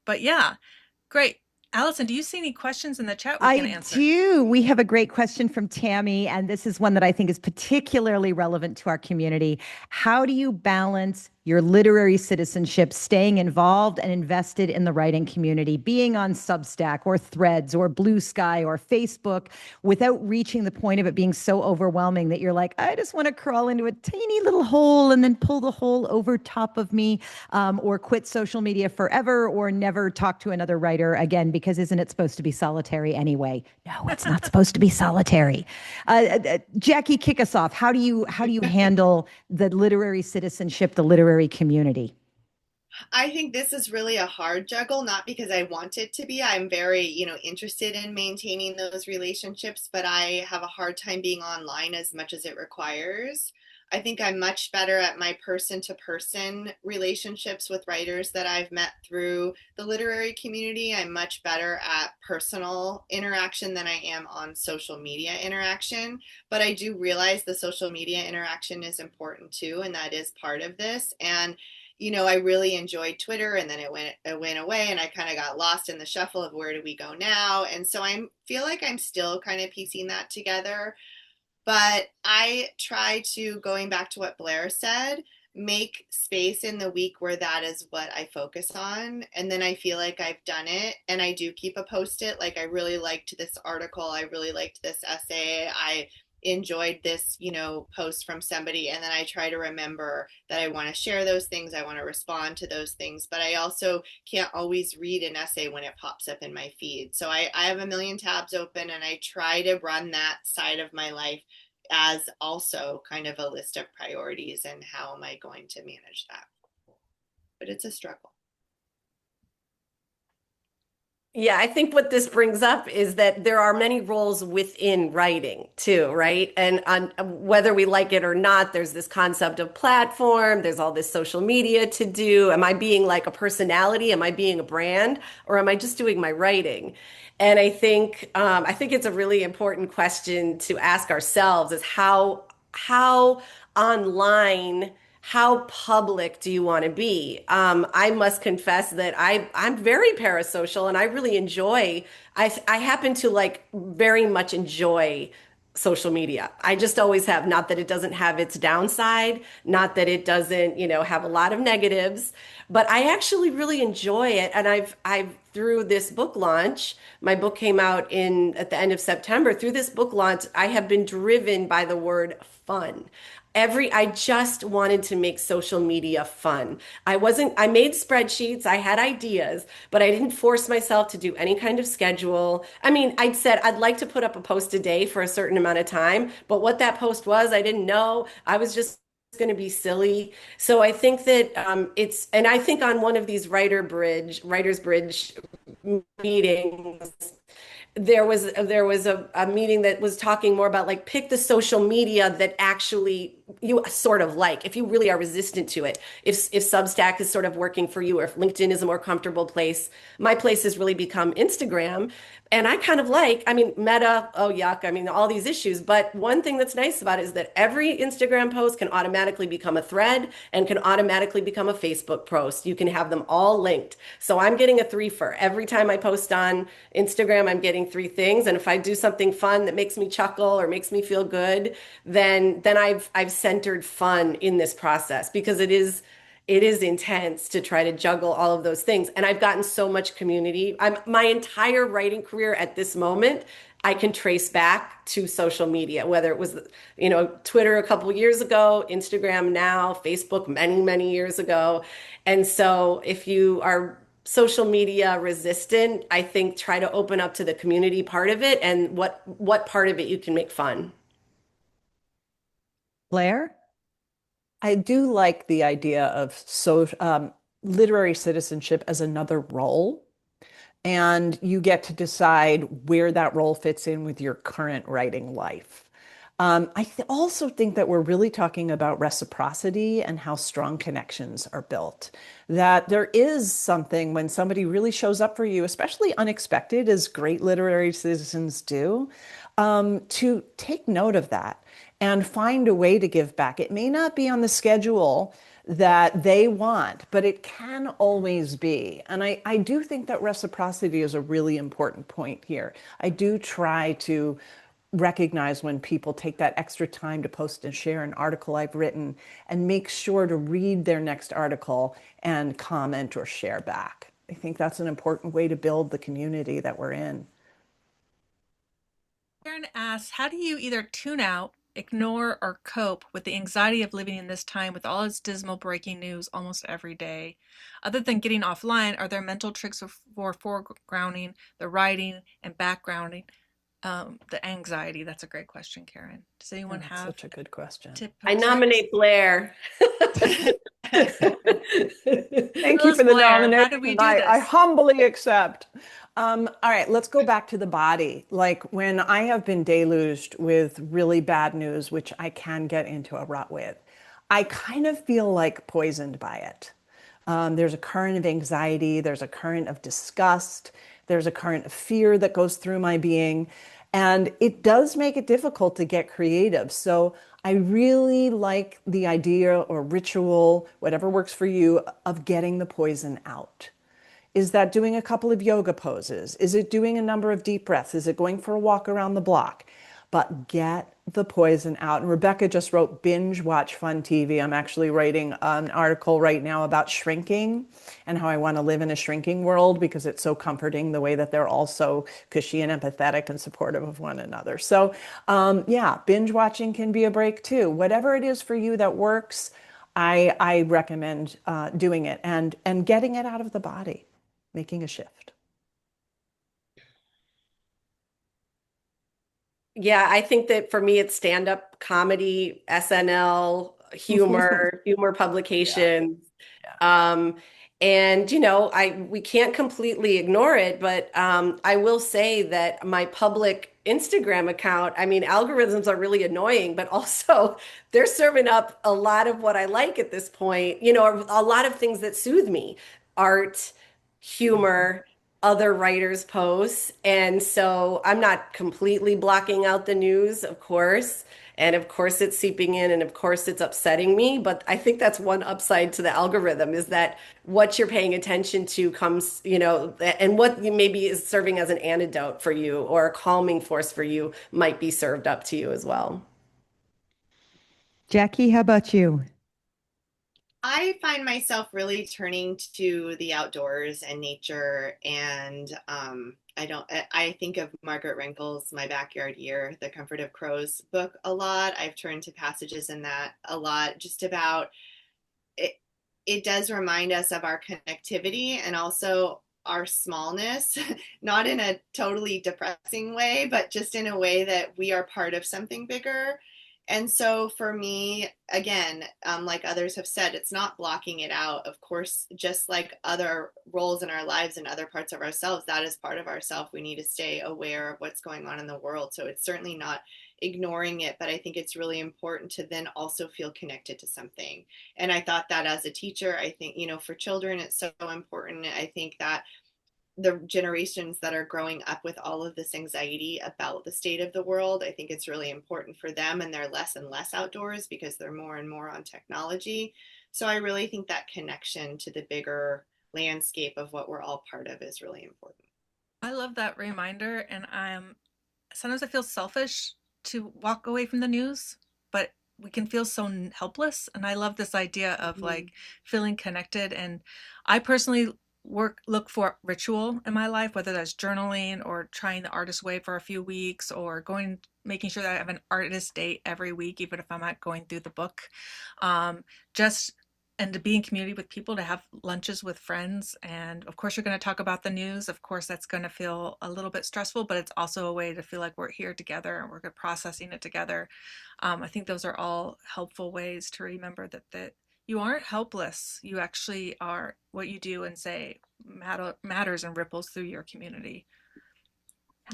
But yeah, great. Allison, do you see any questions in the chat we can I answer? do. We have a great question from Tammy, and this is one that I think is particularly relevant to our community. How do you balance your literary citizenship, staying involved and invested in the writing community, being on Substack or Threads or Blue Sky or Facebook, without reaching the point of it being so overwhelming that you're like, I just want to crawl into a tiny little hole and then pull the hole over top of me, or quit social media forever, or never talk to another writer again, because isn't it supposed to be solitary anyway? No, it's not supposed to be solitary. Jacque, kick us off. How do you handle the literary citizenship, the literary community? I think this is really a hard juggle, not because I want it to be. I'm very, interested in maintaining those relationships, but I have a hard time being online as much as it requires. I think I'm much better at my person to person relationships with writers that I've met through the literary community. I'm much better at personal interaction than I am on social media interaction. But I do realize the social media interaction is important too, and that is part of this. And I really enjoyed Twitter, and then it went away, and I kind of got lost in the shuffle of where do we go now. And so I feel like I'm still kind of piecing that together. But I try to, going back to what Blair said, make space in the week where that is what I focus on. And then I feel like I've done it. And I do keep a post-it. Like, I really liked this article. I really liked this essay. I enjoyed this, post from somebody. And then I try to remember that I want to share those things. I want to respond to those things. But I also can't always read an essay when it pops up in my feed. So I have a million tabs open, and I try to run that side of my life as also kind of a list of priorities and how am I going to manage that. But it's a struggle. Yeah, I think what this brings up is that there are many roles within writing too, right? And on whether we like it or not, there's this concept of platform, there's all this social media to do. Am I being like a personality? Am I being a brand? Or am I just doing my writing? And I think it's a really important question to ask ourselves is how online, how public do you want to be? I must confess that I'm very parasocial, and I really enjoy. I happen to like very much enjoy social media. I just always have. Not that it doesn't have its downside, not that it doesn't, have a lot of negatives, but I actually really enjoy it. And I've through this book launch, my book came out in at the end of September. Through this book launch, I have been driven by the word fun. I just wanted to make social media fun. I made spreadsheets, I had ideas, but I didn't force myself to do any kind of schedule. I mean, I'd said I'd like to put up a post a day for a certain amount of time, but what that post was, I didn't know. I was just going to be silly. So I think that and I think on one of these Writers Bridge meetings, there was a meeting that was talking more about like pick the social media that actually you sort of like, if you really are resistant to it, if Substack is sort of working for you, or if LinkedIn is a more comfortable place. My place has really become Instagram, and I kind of like, I mean, Meta, oh yuck, I mean, all these issues. But one thing that's nice about it is that every Instagram post can automatically become a thread and can automatically become a Facebook post. You can have them all linked. So I'm getting a threefer. Every time I post on Instagram, I'm getting three things. And if I do something fun that makes me chuckle or makes me feel good, then I've centered fun in this process, because it is intense to try to juggle all of those things. And I've gotten so much community. My entire writing career at this moment, I can trace back to social media, whether it was, Twitter a couple years ago, Instagram now, Facebook many, many years ago. And so if you are social media resistant, I think try to open up to the community part of it and what part of it you can make fun. Blair? I do like the idea of literary citizenship as another role, and you get to decide where that role fits in with your current writing life. Also think that we're really talking about reciprocity and how strong connections are built. That there is something when somebody really shows up for you, especially unexpected, as great literary citizens do, to take note of that and find a way to give back. It may not be on the schedule that they want, but it can always be. And I do think that reciprocity is a really important point here. I do try to recognize when people take that extra time to post and share an article I've written and make sure to read their next article and comment or share back. I think that's an important way to build the community that we're in. Karen asks, how do you either tune out, ignore, or cope with the anxiety of living in this time with all its dismal breaking news almost every day? Other than getting offline, are there mental tricks for foregrounding, the writing, and backgrounding the anxiety? That's a great question, Karen. Does anyone That's have such a good question. tip or I tricks? nominate Blair. Thank you Phyllis for the Blair, how nomination. did we do I this? humbly accept. All right, let's go back to the body. Like when I have been deluged with really bad news, which I can get into a rut with, I kind of feel like poisoned by it. There's a current of anxiety, there's a current of disgust, there's a current of fear that goes through my being. And it does make it difficult to get creative. So I really like the idea or ritual, whatever works for you, of getting the poison out. Is that doing a couple of yoga poses? Is it doing a number of deep breaths? Is it going for a walk around the block? But get the poison out. And Rebecca just wrote binge watch fun TV. I'm actually writing an article right now about shrinking and how I want to live in a shrinking world because it's so comforting the way that they're all so cushy and empathetic and supportive of one another. So yeah, binge watching can be a break too. Whatever it is for you that works, I recommend doing it and getting it out of the body, making a shift. Yeah, I think that for me, it's stand-up comedy, SNL, humor Yeah. publications. Yeah. Um, and we can't completely ignore it, but I will say that my public Instagram account, I mean, algorithms are really annoying, but also they're serving up a lot of what I like at this point, a lot of things that soothe me, art, humor, other writers' posts. And so I'm not completely blocking out the news, of course. And of course, it's seeping in, and of course, it's upsetting me. But I think that's one upside to the algorithm is that what you're paying attention to comes, and what maybe is serving as an antidote for you or a calming force for you might be served up to you as well. Jackie, how about you? I find myself really turning to the outdoors and nature, and I think of Margaret Rankel's My Backyard Year, The Comfort of Crows book a lot. I've turned to passages in that a lot, just about it. It does remind us of our connectivity and also our smallness, not in a totally depressing way, but just in a way that we are part of something bigger. And so for me, again, like others have said, it's not blocking it out. Of course, just like other roles in our lives and other parts of ourselves, that is part of ourself. We need to stay aware of what's going on in the world. So it's certainly not ignoring it, but I think it's really important to then also feel connected to something. And I thought that as a teacher, I think, for children, it's so important. I think that the generations that are growing up with all of this anxiety about the state of the world, I think it's really important for them, and they're less and less outdoors because they're more and more on technology. So I really think that connection to the bigger landscape of what we're all part of is really important. I love that reminder, and sometimes I feel selfish to walk away from the news, but we can feel so helpless. And I love this idea of like feeling connected. And I personally look for ritual in my life, whether that's journaling or trying the artist way for a few weeks or making sure that I have an artist date every week, even if I'm not going through the book. Just and to be in community with people, to have lunches with friends. And of course, you're going to talk about the news. Of course, that's going to feel a little bit stressful, but it's also a way to feel like we're here together and we're processing it together. I think those are all helpful ways to remember that you aren't helpless. You actually are. What you do and say matters and ripples through your community.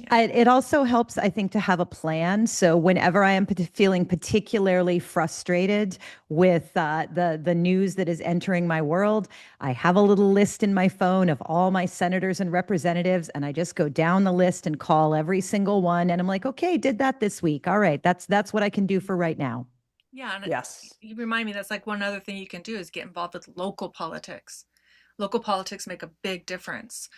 Yeah. It also helps, I think, to have a plan. So whenever I am feeling particularly frustrated with the news that is entering my world, I have a little list in my phone of all my senators and representatives, and I just go down the list and call every single one. And I'm like, okay, did that this week. All right, that's what I can do for right now. Yeah, and Yes. you remind me that's like one other thing you can do is get involved with local politics. Local politics make a big difference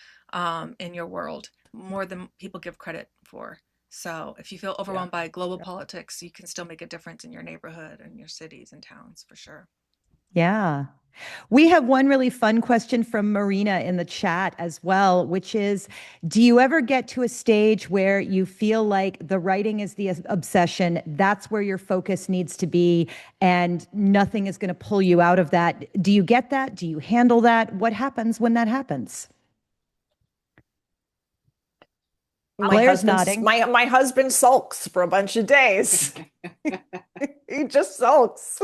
in your world, more than people give credit for. So if you feel Yeah. overwhelmed by global politics, you can still make a difference in your neighborhood and your cities and towns for sure. Yeah. We have one really fun question from Marina in the chat as well, which is, do you ever get to a stage where you feel like the writing is the obsession, that's where your focus needs to be, and nothing is going to pull you out of that? Do you get that? Do you handle that? What happens when that happens? Blair's nodding. My husband sulks for a bunch of days. He just sulks.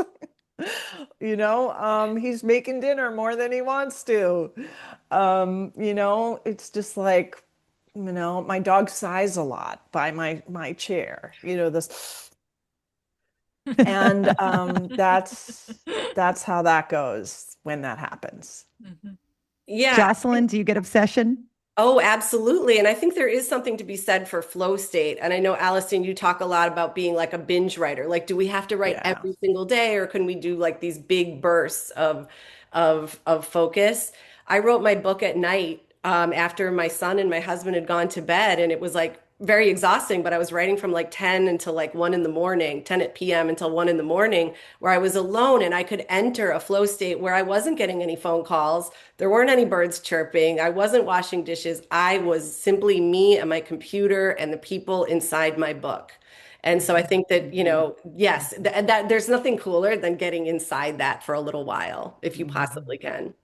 He's making dinner more than he wants to. It's just like, my dog sighs a lot by my chair, this, and that's how that goes when that happens. Mm-hmm. Yeah. Jocelyn, do you get obsession? Oh, absolutely. And I think there is something to be said for flow state. And I know, Allison, you talk a lot about being like a binge writer. Like, do we have to write Yeah. every single day, or can we do like these big bursts of focus? I wrote my book at night after my son and my husband had gone to bed, and it was like very exhausting, but I was writing from like 10 until like 1 in the morning, 10 at p.m. until 1 in the morning, where I was alone and I could enter a flow state where I wasn't getting any phone calls. There weren't any birds chirping. I wasn't washing dishes. I was simply me and my computer and the people inside my book. And so I think that, yes, that there's nothing cooler than getting inside that for a little while, if you possibly can.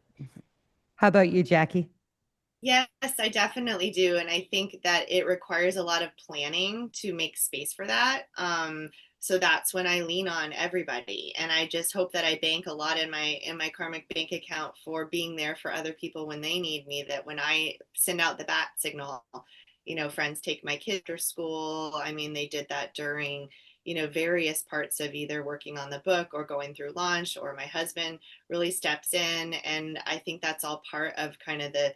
How about you, Jackie? Yes, I definitely do. And I think that it requires a lot of planning to make space for that. So that's when I lean on everybody. And I just hope that I bank a lot in my karmic bank account for being there for other people when they need me, that when I send out the bat signal, friends take my kids to school. I mean, they did that during, various parts of either working on the book or going through launch, or my husband really steps in. And I think that's all part of kind of the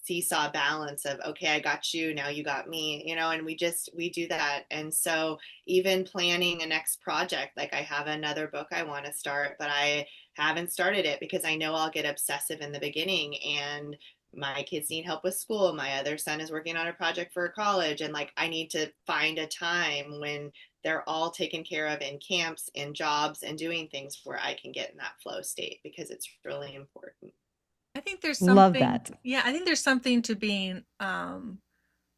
seesaw balance of, okay, I got you, now you got me, and we do that. And so even planning a next project, like I have another book I want to start, but I haven't started it because I know I'll get obsessive in the beginning, and my kids need help with school. My other son is working on a project for college, and like I need to find a time when they're all taken care of in camps, in jobs, and doing things where I can get in that flow state, because it's really important. I think there's Love something, that. yeah, I think there's something to being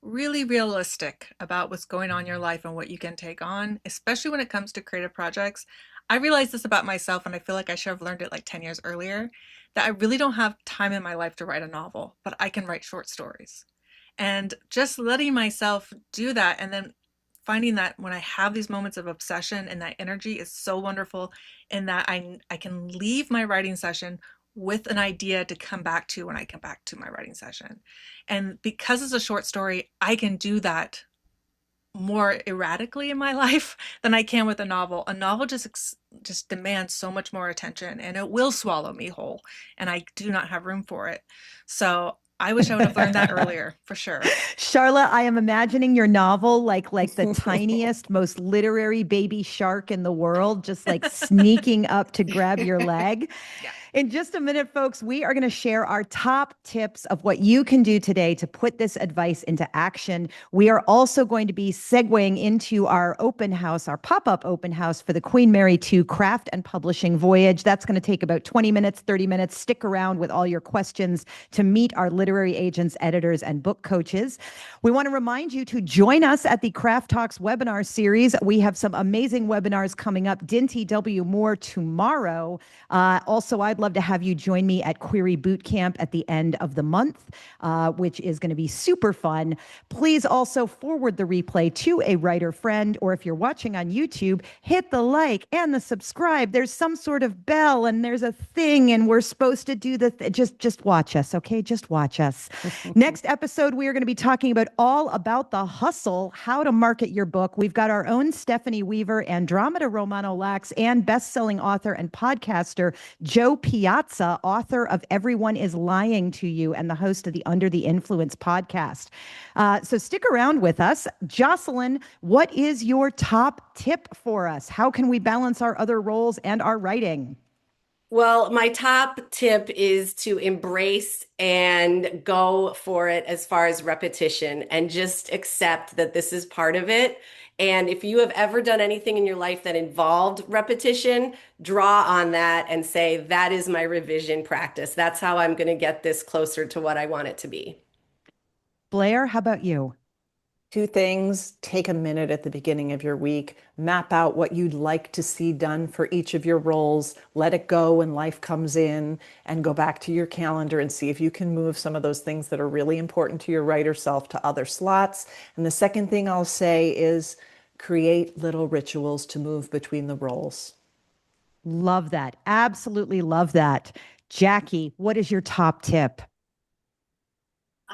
really realistic about what's going on in your life and what you can take on, especially when it comes to creative projects. I realized this about myself, and I feel like I should have learned it like 10 years earlier, that I really don't have time in my life to write a novel, but I can write short stories. And just letting myself do that, and then finding that when I have these moments of obsession, and that energy is so wonderful, and that I can leave my writing session with an idea to come back to when I come back to my writing session. And because it's a short story, I can do that more erratically in my life than I can with a novel. A novel just demands so much more attention, and it will swallow me whole, and I do not have room for it. So I wish I would have learned that earlier, for sure. Charlotte, I am imagining your novel like the tiniest, most literary baby shark in the world, just like sneaking up to grab your leg. Yeah. In just a minute, folks, we are going to share our top tips of what you can do today to put this advice into action. We are also going to be segueing into our open house, our pop-up open house for the Queen Mary II Craft and Publishing Voyage. That's going to take about 20 minutes, 30 minutes. Stick around with all your questions to meet our literary agents, editors, and book coaches. We want to remind you to join us at the Craft Talks webinar series. We have some amazing webinars coming up. Dinty W. Moore tomorrow. Also, I'd love to have you join me at Query Bootcamp at the end of the month, which is going to be super fun. Please also forward the replay to a writer friend, or if you're watching on YouTube, hit the like and the subscribe. There's some sort of bell and there's a thing, and we're supposed to do just watch us, okay? Just watch us. Next episode, we are going to be talking all about the hustle, how to market your book. We've got our own Stephanie Weaver, Andromeda Romano Lax, and best-selling author and podcaster Joe P. Piazza, author of Everyone is Lying to You and the host of the Under the Influence podcast. So stick around with us. Jocelyn, what is your top tip for us? How can we balance our other roles and our writing? Well, my top tip is to embrace and go for it as far as repetition and just accept that this is part of it. And if you have ever done anything in your life that involved repetition, draw on that and say, that is my revision practice. That's how I'm going to get this closer to what I want it to be. Blair, how about you? Two things: take a minute at the beginning of your week, map out what you'd like to see done for each of your roles, let it go when life comes in, and go back to your calendar and see if you can move some of those things that are really important to your writer self to other slots. And the second thing I'll say is create little rituals to move between the roles. Love that. Absolutely love that. Jackie, what is your top tip?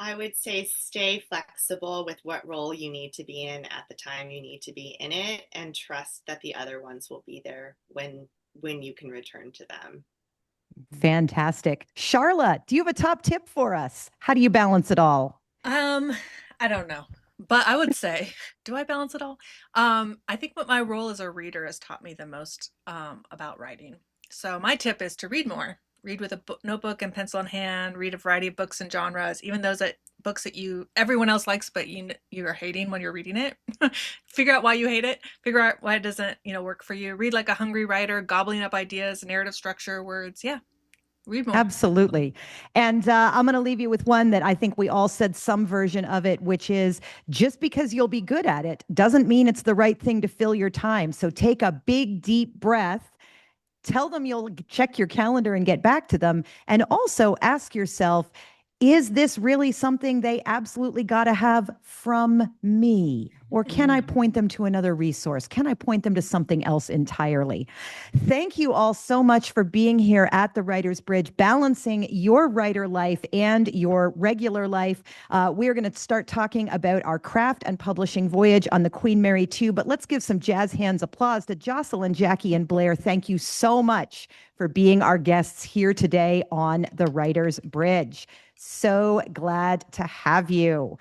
I would say stay flexible with what role you need to be in at the time you need to be in it, and trust that the other ones will be there when you can return to them. Fantastic. Charlotte, do you have a top tip for us? How do you balance it all? I don't know. But I would say, do I balance it all? I think what my role as a reader has taught me the most about writing. So my tip is to read more. Read with a notebook and pencil in hand. Read a variety of books and genres, even those books that everyone else likes, but you are hating when you're reading it. Figure out why you hate it. Figure out why it doesn't work for you. Read like a hungry writer, gobbling up ideas, narrative structure, words. Yeah, read more. Absolutely. And I'm going to leave you with one that I think we all said some version of it, which is just because you'll be good at it doesn't mean it's the right thing to fill your time. So take a big, deep breath. Tell them you'll check your calendar and get back to them. And also ask yourself, is this really something they absolutely got to have from me? Or can I point them to another resource? Can I point them to something else entirely? Thank you all so much for being here at the Writer's Bridge, balancing your writer life and your regular life. We're going to start talking about our craft and publishing voyage on the Queen Mary 2, but let's give some jazz hands applause to Jocelyn, Jackie, and Blair. Thank you so much for being our guests here today on the Writer's Bridge. So glad to have you.